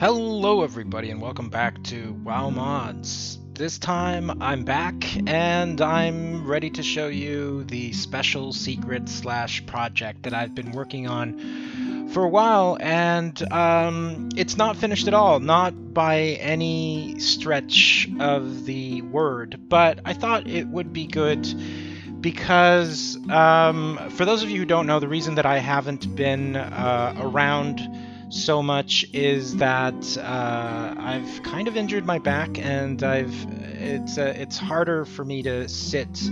Hello everybody and welcome back to WoW Mods. This time I'm back and I'm ready to show you the special secret slash project that I've been working on for a while, and it's not finished at all, not by any stretch of the word, but I thought it would be good because for those of you who don't know, the reason that I haven't been around so much is that I've kind of injured my back, and it's harder for me to sit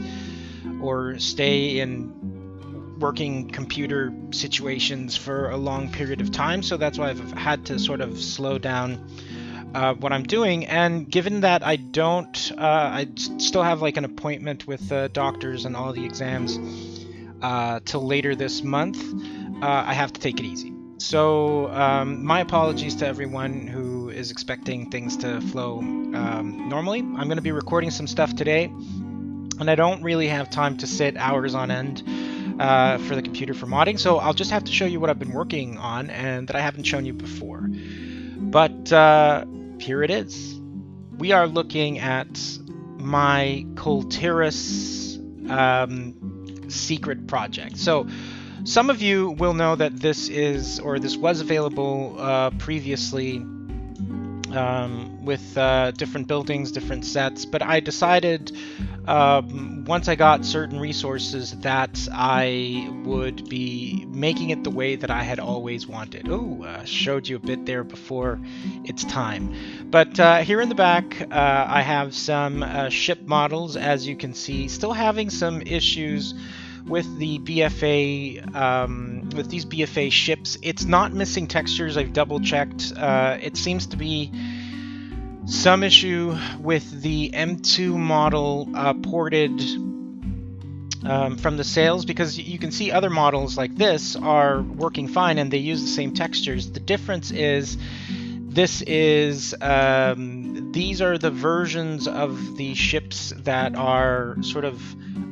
or stay in working computer situations for a long period of time. So that's why I've had to sort of slow down what I'm doing. And given that I still have like an appointment with doctors and all the exams till later this month, I have to take it easy. So my apologies to everyone who is expecting things to flow normally. I'm going to be recording some stuff today, and I don't really have time to sit hours on end for the computer for modding, so I'll just have to show you what I've been working on and that I haven't shown you before. But here it is. We are looking at my Kul'tiras secret project. So some of you will know that this was available previously with different buildings, different sets, but I decided once I got certain resources that I would be making it the way that I had always wanted. Showed you a bit there before its time. But here in the back, I have some ship models, as you can see, still having some issues with the BFA, with these BFA ships. It's not missing textures. I've double checked. It seems to be some issue with the M2 model ported from the sales, because you can see other models like this are working fine and they use the same textures. The difference is these are the versions of the ships that are sort of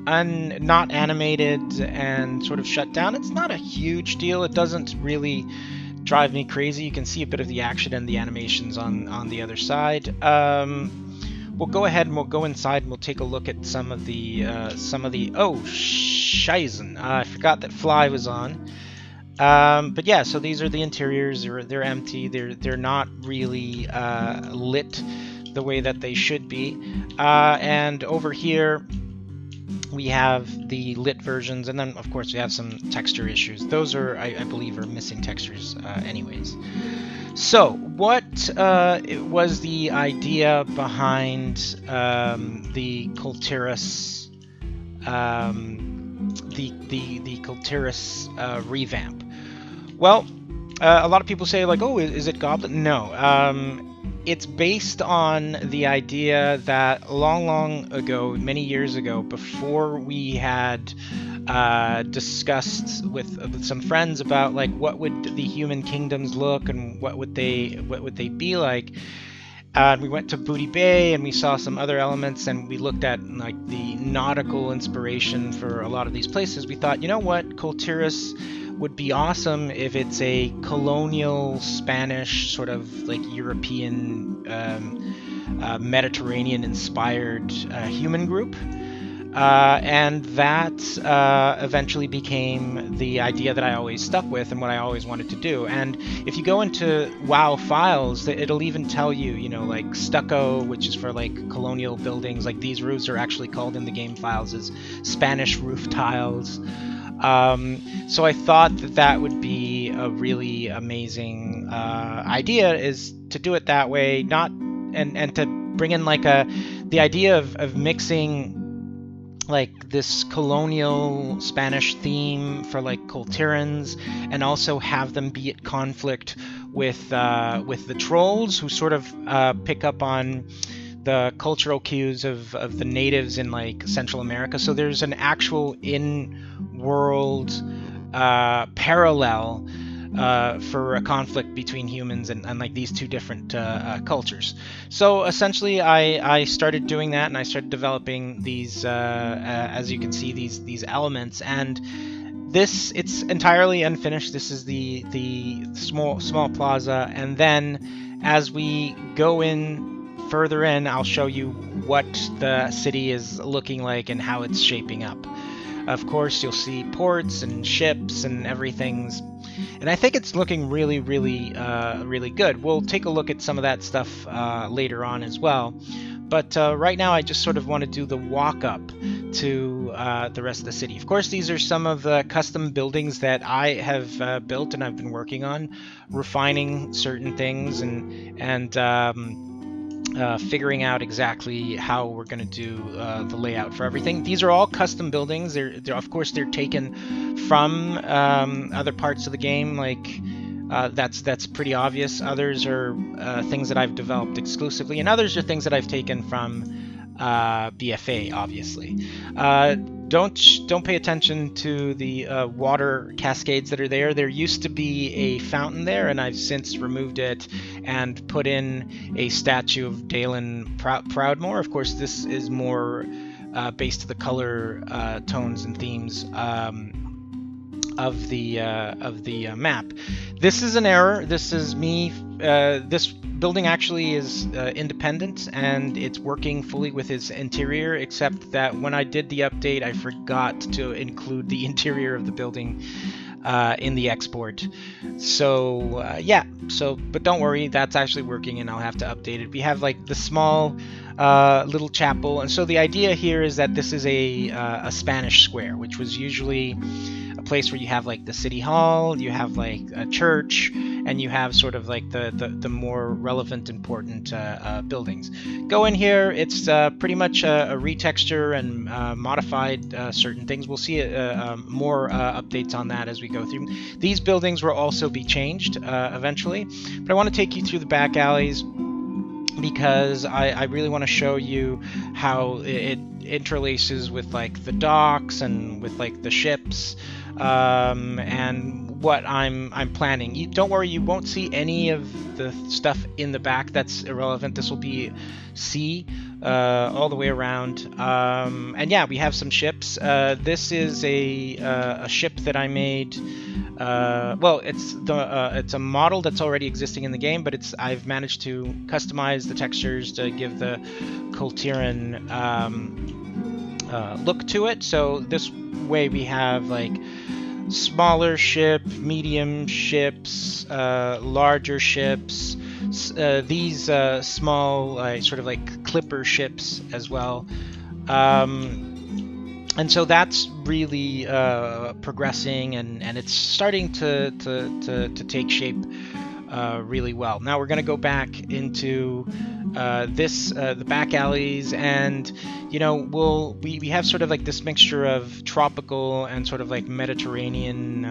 not animated and sort of shut down. It's not a huge deal. It doesn't really drive me crazy. You can see a bit of the action and the animations on the other side. We'll go ahead and we'll go inside and we'll take a look at some of the oh Scheißen, I forgot that Fly was on. But yeah, so these are the interiors. They're empty. They're not really lit the way that they should be. And over here we have the lit versions, and then of course we have some texture issues. Those are, I believe, are missing textures anyways. So what was the idea behind the Kul'tiras the Kul'tiras revamp? Well, a lot of people say like, oh, is it Goblin? No. It's based on the idea that long ago, many years ago, before we had discussed with some friends about like what would the human kingdoms look and what would they be like. We went to Booty Bay and we saw some other elements, and we looked at like the nautical inspiration for a lot of these places. We thought, you know what, Kul'tiras would be awesome if it's a colonial Spanish sort of like European Mediterranean inspired human group, and that eventually became the idea that I always stuck with and what I always wanted to do. And if you go into WoW files, it'll even tell you, you know, like stucco, which is for like colonial buildings, like these roofs are actually called in the game files as Spanish roof tiles. So I thought that would be a really amazing idea, is to do it that way, and to bring in like the idea of mixing like this colonial Spanish theme for like Kul'tirans, and also have them be at conflict with the trolls, who sort of pick up on the cultural cues of the natives in like Central America. So there's an actual in-world parallel for a conflict between humans and like these two different cultures. So essentially I started doing that, and I started developing these as you can see, these elements. And it's entirely unfinished. This is the small plaza, and then as we go in further in, I'll show you what the city is looking like and how it's shaping up. Of course, you'll see ports and ships and everything's, and I think it's looking really, really, really good. We'll take a look at some of that stuff later on as well. But right now, I just sort of want to do the walk up to the rest of the city. Of course, these are some of the custom buildings that I have built and I've been working on, refining certain things and figuring out exactly how we're going to do the layout for everything. These are all custom buildings. They're of course they're taken from other parts of the game, like that's pretty obvious. Others are things that I've developed exclusively, and others are things that I've taken from BFA, obviously. Don't pay attention to the water cascades that are there. There used to be a fountain there, and I've since removed it and put in a statue of Dalen Proudmoore. Of course, this is more based to the color tones and themes of the map. This is an error. This is me. This building actually is independent, and it's working fully with its interior, except that when I did the update, I forgot to include the interior of the building in the export. So yeah, but don't worry, that's actually working, and I'll have to update it. We have like the small little chapel, and so the idea here is that this is a Spanish square, which was usually a place where you have like the city hall, you have like a church, and you have sort of like the more relevant, important buildings. Go in here, it's pretty much a retexture and modified certain things. We'll see more updates on that as we go through. These buildings will also be changed eventually, but I want to take you through the back alleys because I really want to show you how it interlaces with like the docks and with like the ships and what I'm planning. Don't worry, you won't see any of the stuff in the back. That's irrelevant. This will be sea all the way around. And yeah, we have some ships. This is a ship that I made. Well, it's a model that's already existing in the game, but I've managed to customize the textures to give the Kul'tiran look to it. So this way we have like smaller ship, medium ships, larger ships, these small sort of like clipper ships as well. And so that's really progressing, and it's starting to take shape really well. Now we're going to go back into the back alleys, and you know we have sort of like this mixture of tropical and sort of like Mediterranean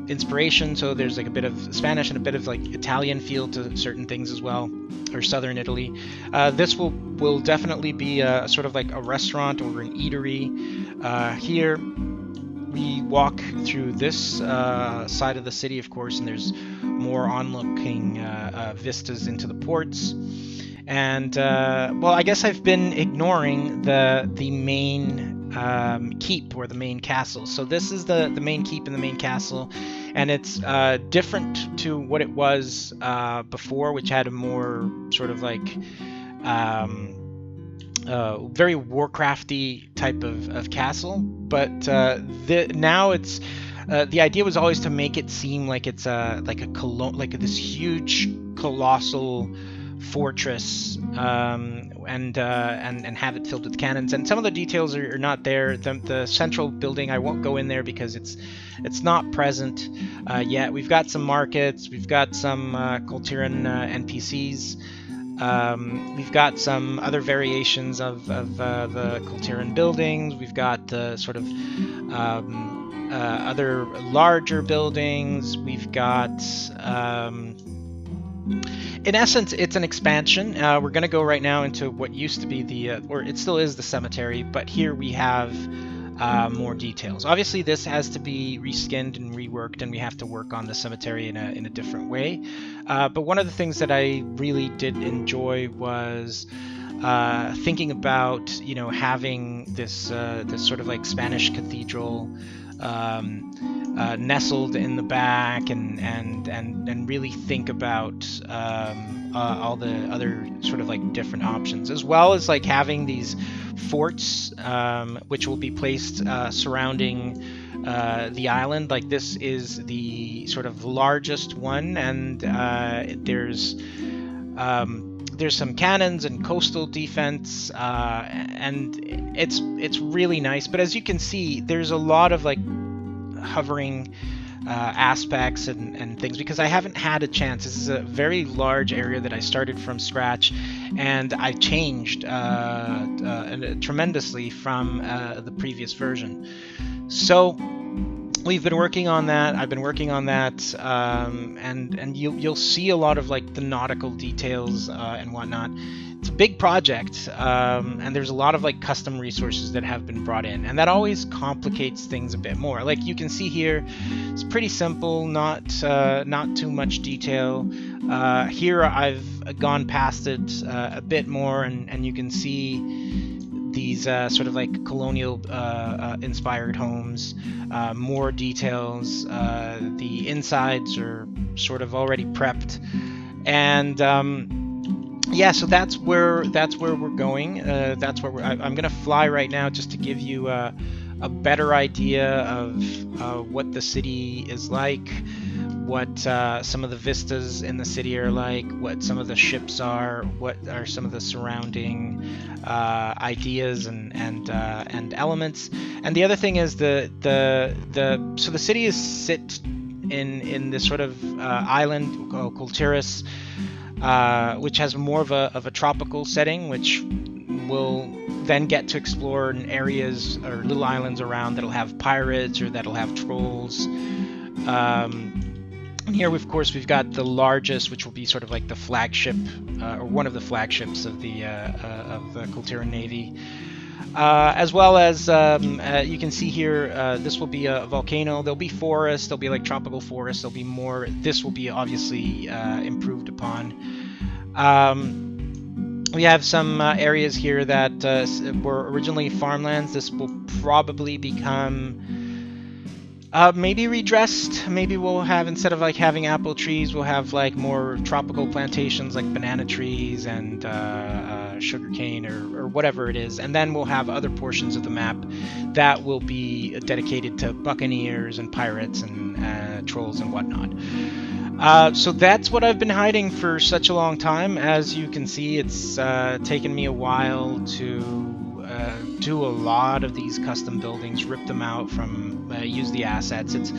inspiration. So there's like a bit of Spanish and a bit of like Italian feel to certain things as well, or southern Italy. This will definitely be a sort of like a restaurant or an eatery. Here we walk through this side of the city, of course, and there's more onlooking vistas into the ports. And well, I guess I've been ignoring the main keep or the main castle. So this is the main keep and the main castle, and it's different to what it was before, which had a more sort of like very Warcrafty type of castle. But now it's the idea was always to make it seem like it's like this huge colossal fortress, and have it filled with cannons. And some of the details are not there. The central building, I won't go in there because it's not present yet. We've got some markets, we've got some Kul'tiran NPCs. We've got some other variations of the Kul'tiran buildings. We've got the sort of other larger buildings. We've got in essence, it's an expansion. We're going to go right now into what used to be or it still is the cemetery, but here we have more details. Obviously, this has to be reskinned and reworked, and we have to work on the cemetery in a different way. But one of the things that I really did enjoy was thinking about, you know, having this this sort of like Spanish cathedral nestled in the back, and really think about all the other sort of like different options, as well as like having these forts which will be placed surrounding the island. Like this is the sort of largest one, and there's some cannons and coastal defense, and it's really nice. But as you can see, there's a lot of like hovering aspects and things, because I haven't had a chance. This is a very large area that I started from scratch, and I changed tremendously from the previous version. So we've been working on that. I've been working on that, and you'll see a lot of like the nautical details and whatnot. It's a big project, and there's a lot of like custom resources that have been brought in, and that always complicates things a bit more. Like you can see here, it's pretty simple, not too much detail. Here I've gone past it a bit more, and you can see these sort of like colonial inspired homes, more details. The insides are sort of already prepped, and yeah, so that's where we're going. That's where I'm gonna fly right now, just to give you a better idea of what the city is like, what some of the vistas in the city are like, what some of the ships are, what are some of the surrounding ideas and elements. And the other thing is so the city is sit in this sort of island called Kul'tiras, which has more of a tropical setting, which will then get to explore in areas or little islands around that'll have pirates or that'll have trolls. And here, of course, we've got the largest, which will be sort of like the flagship, or one of the flagships of the Kul'tiran Navy. As well as you can see here, this will be a volcano. There'll be forests. There'll be like tropical forests. There'll be more. This will be obviously improved upon. We have some areas here that were originally farmlands. This will probably become maybe redressed. Maybe we'll have, instead of like having apple trees, we'll have like more tropical plantations like banana trees and sugarcane or whatever it is. And then we'll have other portions of the map that will be dedicated to buccaneers and pirates and trolls and whatnot. So that's what I've been hiding for such a long time. As you can see, it's taken me a while to do a lot of these custom buildings, rip them out from, use the assets. It's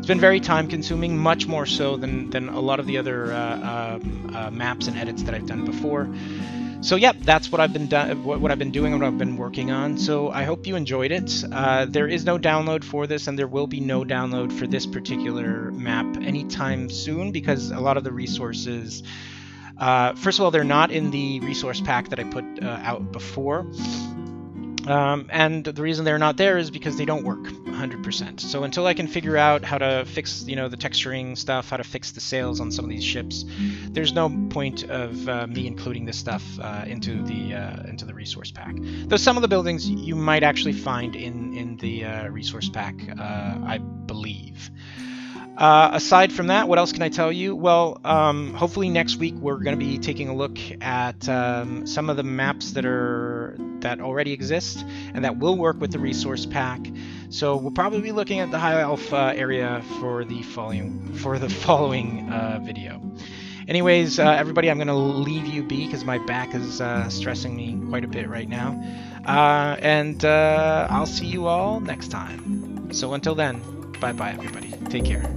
been very time consuming, much more so than a lot of the other maps and edits that I've done before. So yep, that's what I've been what I've been doing, what I've been working on. So I hope you enjoyed it. There is no download for this, and there will be no download for this particular map anytime soon, because a lot of the resources, first of all, they're not in the resource pack that I put out before. And the reason they're not there is because they don't work 100%. So until I can figure out how to fix, the texturing stuff, how to fix the sails on some of these ships, there's no point of me including this stuff into the resource pack. Though some of the buildings you might actually find in the resource pack, I believe. Aside from that, what else can I tell you? Well, hopefully next week we're going to be taking a look at some of the maps that already exist and that will work with the resource pack. So we'll probably be looking at the High Elf area for the following video. Anyways, everybody, I'm going to leave you be because my back is stressing me quite a bit right now. And I'll see you all next time. So until then, bye-bye, everybody. Take care.